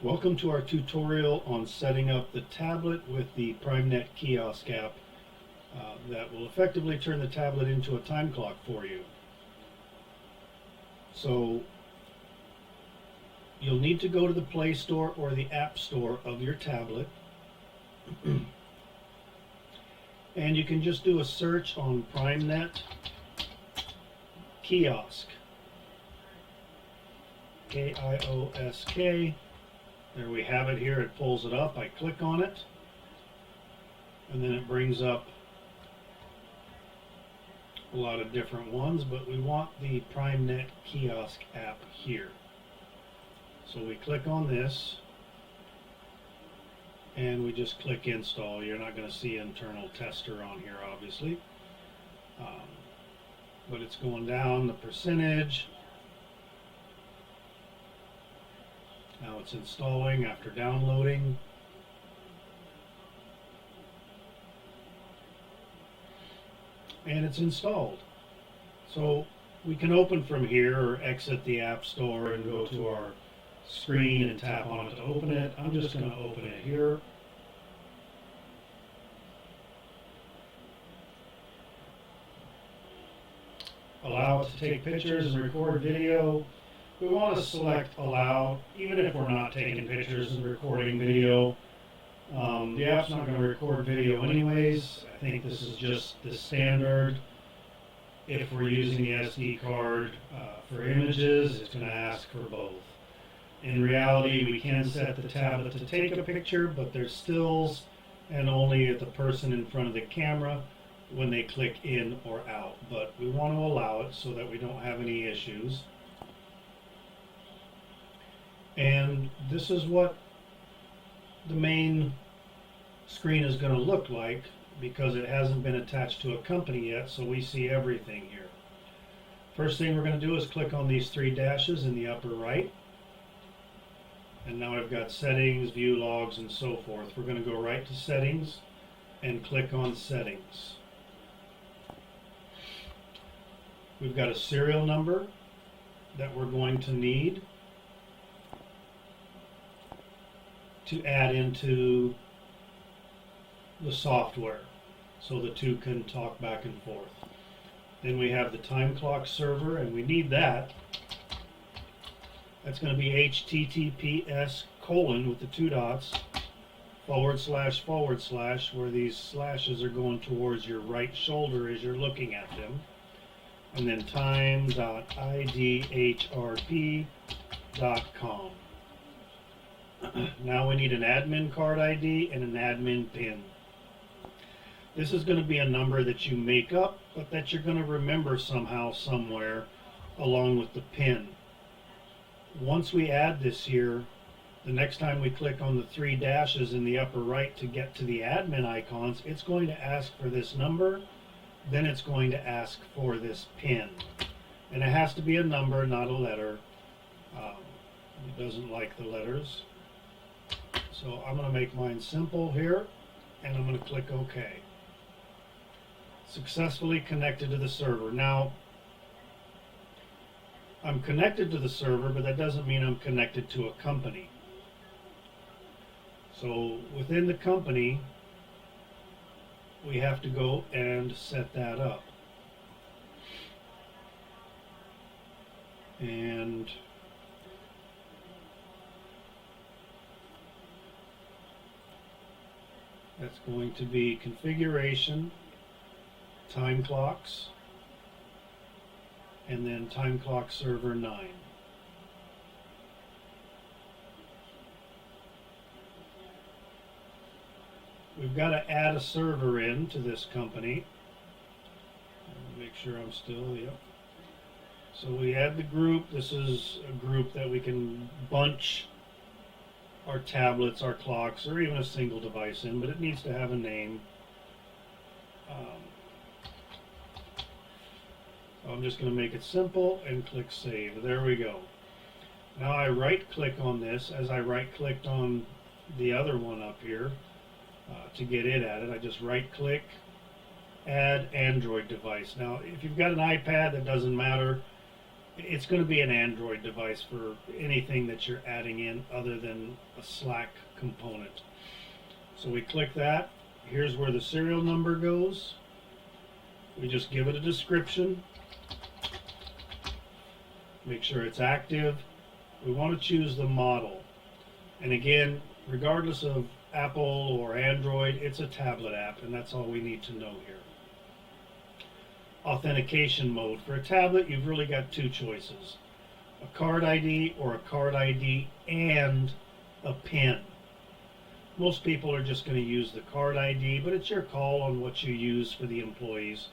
Welcome to our tutorial on setting up the tablet with the PrimeNet kiosk app that will effectively turn the tablet into a time clock for you. So you'll need to go to the Play Store or the App Store of your tablet and you can just do a search on PrimeNet kiosk, K-I-O-S-K. There we have it here. It pulls it up. I click on it and then it brings up a lot of different ones, but we want the PrimeNet kiosk app here. So we click on this and we just click install. You're not going to see internal tester on here, obviously, but it's going down the percentage. Now it's installing after downloading. And it's installed. So we can open from here or exit the App Store and go to our screen and tap on it to open it. I'm just going to open it here. Allow it to take pictures and record video. We want to select allow, even if we're not taking pictures and recording video. The app's not going to record video anyways. I think this is just the standard. If we're using the SD card for images, it's going to ask for both. In reality, we can set the tablet to take a picture, but there's stills and only at the person in front of the camera when they click in or out. But we want to allow it so that we don't have any issues. And this is what the main screen is going to look like because it hasn't been attached to a company yet, so we see everything here. First thing we're going to do is click on these three dashes in the upper right. And now I've got settings, view logs, and so forth. We're going to go right to settings and click on settings. We've got a serial number that we're going to need to add into the software so the two can talk back and forth. Then we have the time clock server, and we need that. That's going to be HTTPS : with the two dots / / where these slashes are going towards your right shoulder as you're looking at them, and then time.idhrp.com. Now we need an admin card ID and an admin PIN. This is going to be a number that you make up, but that you're going to remember somehow, somewhere, along with the PIN. Once we add this here, the next time we click on the three dashes in the upper right to get to the admin icons, it's going to ask for this number, then it's going to ask for this PIN. And it has to be a number, not a letter. It doesn't like the letters. So I'm going to make mine simple here, and I'm going to click OK. Successfully connected to the server. Now, I'm connected to the server, but that doesn't mean I'm connected to a company. So within the company, we have to go and set that up. And that's going to be configuration, time clocks, and then time clock server 9. We've got to add a server in to this company. Make sure I'm still, yep. So we add the group. This is a group that we can bunch our tablets, our clocks, or even a single device in, but it needs to have a name. I'm just going to make it simple and click save. There we go. Now I right click on this as I right clicked on the other one up here to get it added. I just right click, add Android device. Now if you've got an iPad, that doesn't matter. It's going to be an Android device for anything that you're adding in other than a Slack component. So we click that. Here's where the serial number goes. We just give it a description. Make sure it's active. We want to choose the model. And again, regardless of Apple or Android, it's a tablet app, and that's all we need to know here. Authentication mode. For a tablet, you've really got two choices: a card ID or a card ID and a PIN. Most people are just going to use the card ID, but it's your call on what you use for the employees.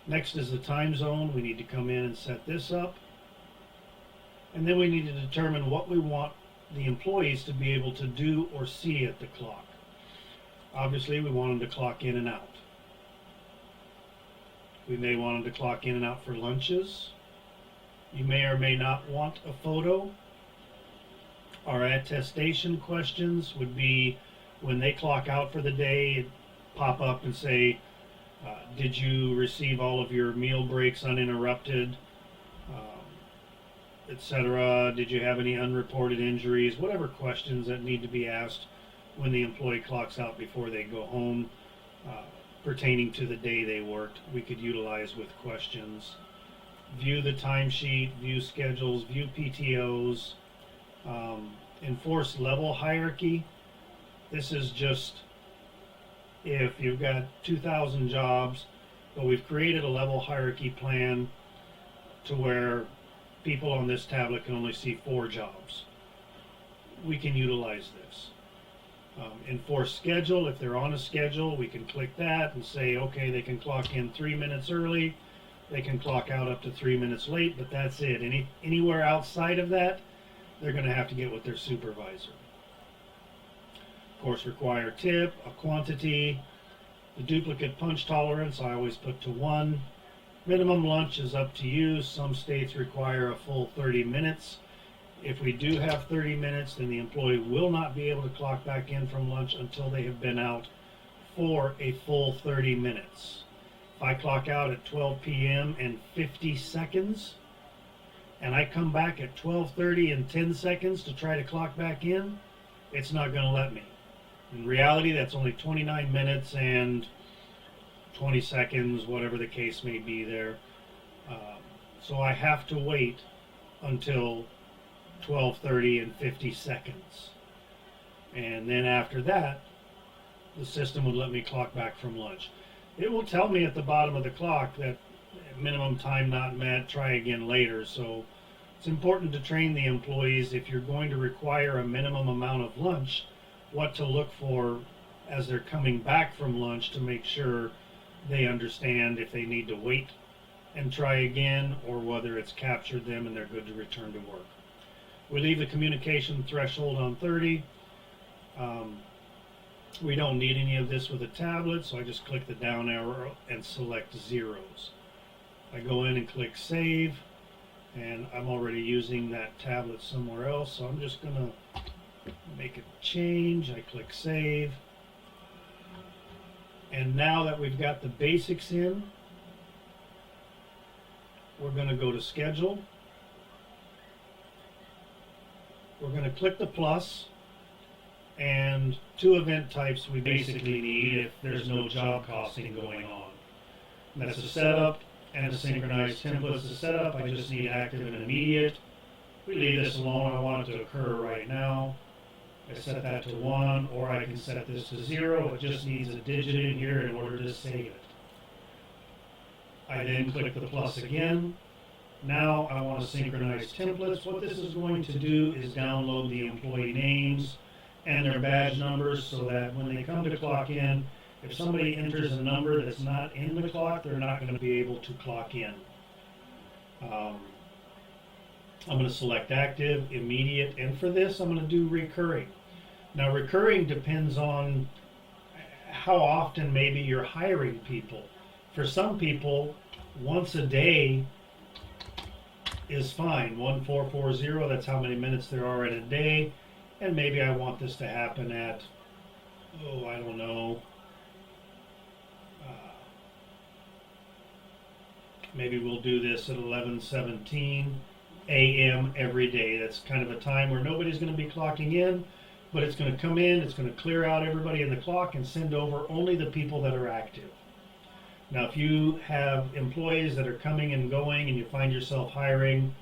Next is the time zone. We need to come in and set this up. And then we need to determine what we want the employees to be able to do or see at the clock. Obviously, we want them to clock in and out. We may want them to clock in and out for lunches. You may or may not want a photo. Our attestation questions would be when they clock out for the day, pop up and say, did you receive all of your meal breaks uninterrupted, etc.? Did you have any unreported injuries? Whatever questions that need to be asked when the employee clocks out before they go home, pertaining to the day they worked, we could utilize with questions. View the timesheet, view schedules, view PTOs, enforce level hierarchy. This is just if you've got 2,000 jobs, but we've created a level hierarchy plan to where people on this tablet can only see 4 jobs. We can utilize this. Enforce schedule. If they're on a schedule, we can click that and say, okay, they can clock in 3 minutes early, they can clock out up to 3 minutes late, but that's it. Anywhere outside of that, they're going to have to get with their supervisor. Of course, require tip, a quantity. The duplicate punch tolerance, I always put to 1. Minimum lunch is up to you. Some states require a full 30 minutes. If we do have 30 minutes, then the employee will not be able to clock back in from lunch until they have been out for a full 30 minutes. If I clock out at 12 p.m. and 50 seconds, and I come back at 12:30 and 10 seconds to try to clock back in, it's not going to let me. In reality, that's only 29 minutes and 20 seconds, whatever the case may be there. So I have to wait until 12:30 and 50 seconds. And then after that, the system would let me clock back from lunch. It will tell me at the bottom of the clock that minimum time not met, try again later. So it's important to train the employees, if you're going to require a minimum amount of lunch, what to look for as they're coming back from lunch to make sure they understand if they need to wait and try again or whether it's captured them and they're good to return to work. We leave the communication threshold on 30. We don't need any of this with a tablet, so I just click the down arrow and select zeros. I go in and click save, and I'm already using that tablet somewhere else, so I'm just going to make a change. I click save. And now that we've got the basics in, we're going to go to schedule. We're going to click the plus, and 2 event types we basically need if there's no job costing going on. And that's a setup and a synchronized template. The setup, I just need active and immediate. We leave this alone. I want it to occur right now. I set that to 1, or I can set this to 0. It just needs a digit in here in order to save it. I then click the plus again. Now I want to synchronize templates. What this is going to do is download the employee names and their badge numbers so that when they come to clock in, if somebody enters a number that's not in the clock, they're not going to be able to clock in. I'm going to select active, immediate, and for this I'm going to do recurring. Now recurring depends on how often maybe you're hiring people. For some people, once a day is fine. 1440, that's how many minutes there are in a day. And maybe I want this to happen at, I don't know, Maybe we'll do this at 11:17 a.m. every day. That's kind of a time where nobody's going to be clocking in, but it's going to come in, it's going to clear out everybody in the clock and send over only the people that are active. Now, if you have employees that are coming and going and you find yourself hiring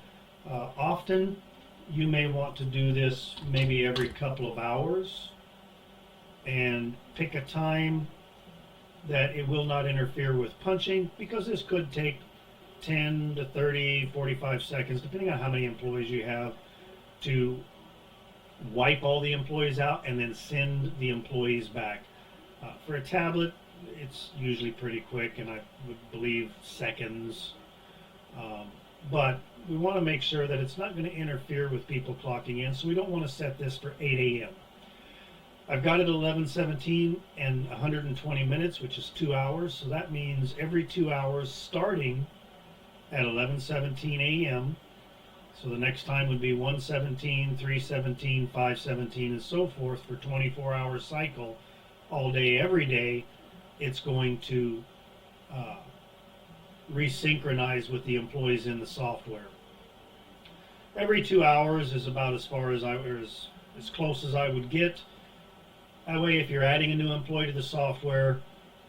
often, you may want to do this maybe every couple of hours and pick a time that it will not interfere with punching, because this could take 10 to 30, 45 seconds, depending on how many employees you have, to wipe all the employees out and then send the employees back. For a tablet, it's usually pretty quick, and I would believe seconds. But we want to make sure that it's not going to interfere with people clocking in, so we don't want to set this for 8 a.m. I've got it at 11:17 and 120 minutes, which is 2 hours. So that means every 2 hours starting at 11:17 a.m. So the next time would be 1:17, 3:17, 5:17, and so forth for 24-hour cycle, all day, every day. It's going to resynchronize with the employees in the software. Every 2 hours is about as far as as close as I would get. That way, if you're adding a new employee to the software,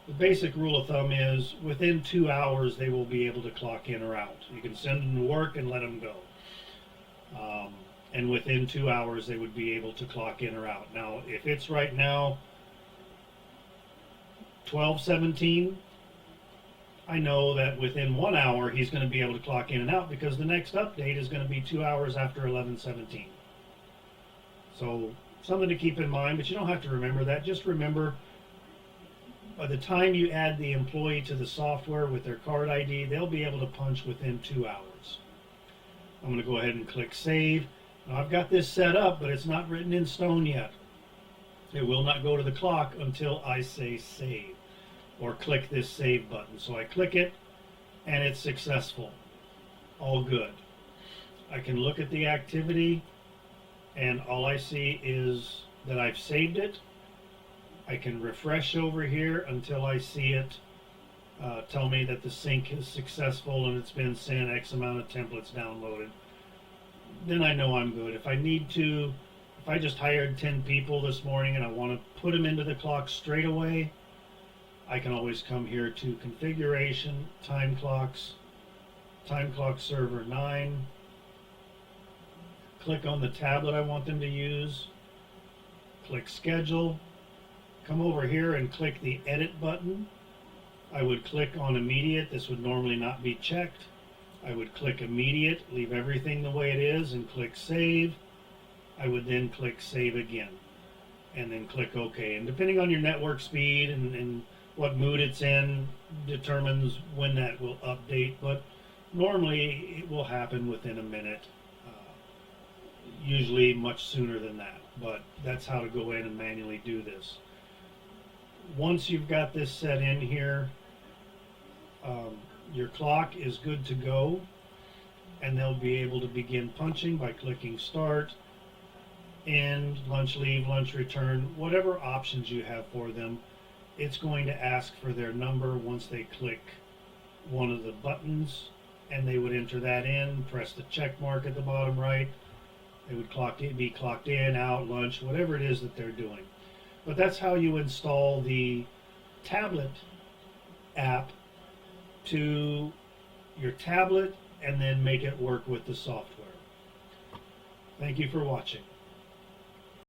the basic rule of thumb is within 2 hours they will be able to clock in or out. You can send them to work and let them go. And within 2 hours they would be able to clock in or out. Now, if it's right now 12:17, I know that within 1 hour he's going to be able to clock in and out, because the next update is going to be 2 hours after 11:17. So something to keep in mind, but you don't have to remember that. Just remember, by the time you add the employee to the software with their card ID, they'll be able to punch within 2 hours. I'm going to go ahead and click save. Now, I've got this set up, but it's not written in stone yet. It will not go to the clock until I say save or click this save button. So I click it and it's successful. All good. I can look at the activity and all I see is that I've saved it. I can refresh over here until I see it tell me that the sync is successful and it's been sent, X amount of templates downloaded. Then I know I'm good. If I need to, if I just hired 10 people this morning and I want to put them into the clock straight away, I can always come here to configuration, time clock server 9, click on the tablet I want them to use, click schedule, come over here and click the edit button. I would click on immediate. This would normally not be checked. I would click immediate, leave everything the way it is, and click save. I would then click save again and then click OK. And depending on your network speed and what mood it's in determines when that will update, but normally it will happen within a minute, usually much sooner than that. But that's how to go in and manually do this. Once you've got this set in here, your clock is good to go, and they'll be able to begin punching by clicking start, end, lunch leave, lunch return, whatever options you have for them. It's going to ask for their number once they click one of the buttons, and they would enter that in, press the check mark at the bottom right. They would be clocked in, out, lunch, whatever it is that they're doing. But that's how you install the tablet app to your tablet and then make it work with the software. Thank you for watching.